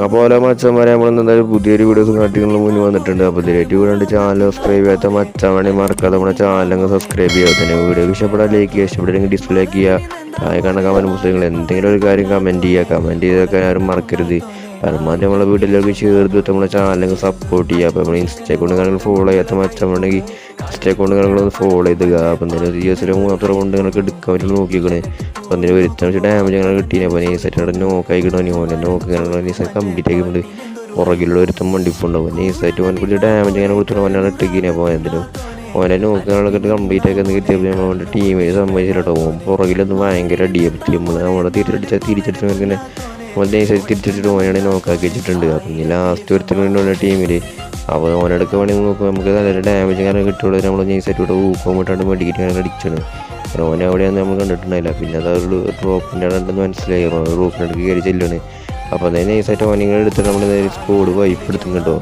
അപ്പോൾ ഓരോ മച്ചന്മാരെ നമ്മളെന്തായാലും പുതിയൊരു വീഡിയോസ് കാട്ടികൾ മുന്നിൽ വന്നിട്ടുണ്ട്. അപ്പോൾ ഇതിലേക്ക് വീണ്ടും ചാനൽ സബ്സ്ക്രൈബ് ചെയ്യാത്ത മച്ചന്മാരെ മറക്കാതെ നമ്മുടെ ചാനലങ്ങ് സബ്സ്ക്രൈബ് ചെയ്യുക. തന്നെ വീഡിയോ ഇഷ്ടപ്പെടാൻ ലൈക്ക് ചെയ്യുക, ഇഷ്ടപ്പെടുമെങ്കിൽ ഡിസ്ലൈക്ക് ചെയ്യുക. താഴെ കാണുന്ന കമൻറ്റ് പുസ്തകങ്ങൾ എന്തെങ്കിലും ഒരു കാര്യം കമൻറ്റ് ചെയ്യുക. കമൻറ്റ് ചെയ്തൊക്കെ ആരും മറക്കരുത്. പരമാവധി നമ്മളെ വീട്ടിലേക്ക് ചേർത്ത് നമ്മുടെ ചാനലങ്ങ് സപ്പോർട്ട് ചെയ്യുക. അപ്പോൾ നമ്മൾ ഇൻസ്റ്റ അക്കൗണ്ടുകൾ ഫോളോ ചെയ്യാത്ത മച്ചമുണ്ടെങ്കിൽ ഇൻസ്റ്റ അക്കൗണ്ടുകളൊന്ന് ഫോളോ ചെയ്തുക. അപ്പം എന്തെങ്കിലും ദിവസത്തിൽ മാത്രം കൊണ്ട് നിങ്ങൾക്ക് എടുക്കാൻ പറ്റും നോക്കിക്കണേ. അപ്പോൾ എന്തെങ്കിലും വരുത്താൻ വെച്ചാൽ ഡാമേജ് അങ്ങനെ കിട്ടിയില്ല. അപ്പോൾ നൈസായിട്ട് നോക്കായി കിട്ടണം. ഓനെ നോക്കി നൈസായിട്ട് കംപ്ലീറ്റ് ആക്കിയിട്ടുണ്ട്. പുറകിലുള്ള ഒരുത്തം വണ്ടിപ്പുണ്ടാവും. നൈസായിട്ട് ഓനെ കുറിച്ച് ഡാമേജ് അങ്ങനെ കൊടുത്തിട്ട് ഓനാണ് ഇട്ടിങ്ങനെ. അപ്പോൾ എന്തെങ്കിലും ഓനെ നോക്കാനൊക്കെ കംപ്ലീറ്റ് ആക്കി കിട്ടിയപ്പോൾ നമ്മുടെ ടീമിൽ സംഭവിച്ചിട്ടോ. പുറകിലൊന്നും ഭയങ്കര അടിയപ്പറ്റി നമ്മളെ തിരിച്ചടിച്ച് ഇങ്ങനെ നമ്മൾ നൈസായിട്ട് തിരിച്ചടിച്ചിട്ട് ഓനാണ് നോക്കാക്കി വെച്ചിട്ടുണ്ട്. അപ്പം ഇനി ലാസ്റ്റ് ഒരുത്തനുള്ള ടീമിൽ അപ്പോൾ ഓനെടുക്കുക വേണമെങ്കിൽ നോക്കുമ്പോൾ നമുക്ക് നല്ലൊരു ഡാമേജ് കാരണം കിട്ടുള്ളൂ. നമ്മൾ നൈസായിട്ട് ഇവിടെ ഊക്കം വിട്ടാണ്ട് മേടിക്കിട്ട് അങ്ങനെ അടിച്ചാണ്. കാരണം ഓനെ അവിടെയാണ് നമ്മൾ കണ്ടിട്ടുണ്ടായില്ല. പിന്നെ അത് ഒരു ഡ്രോപ്പിൻ്റെ ഉണ്ടെന്ന് മനസ്സിലായി. റൂപ്പിനടുക്ക് കയറി ചെല്ലുകയാണ്. അപ്പോൾ അതേ നൈസായിട്ട് ഓനിങ്ങനെ എടുത്തിട്ട് നമ്മൾ സ്കോഡ് വൈപ്പ് എടുത്തും കേട്ടോ.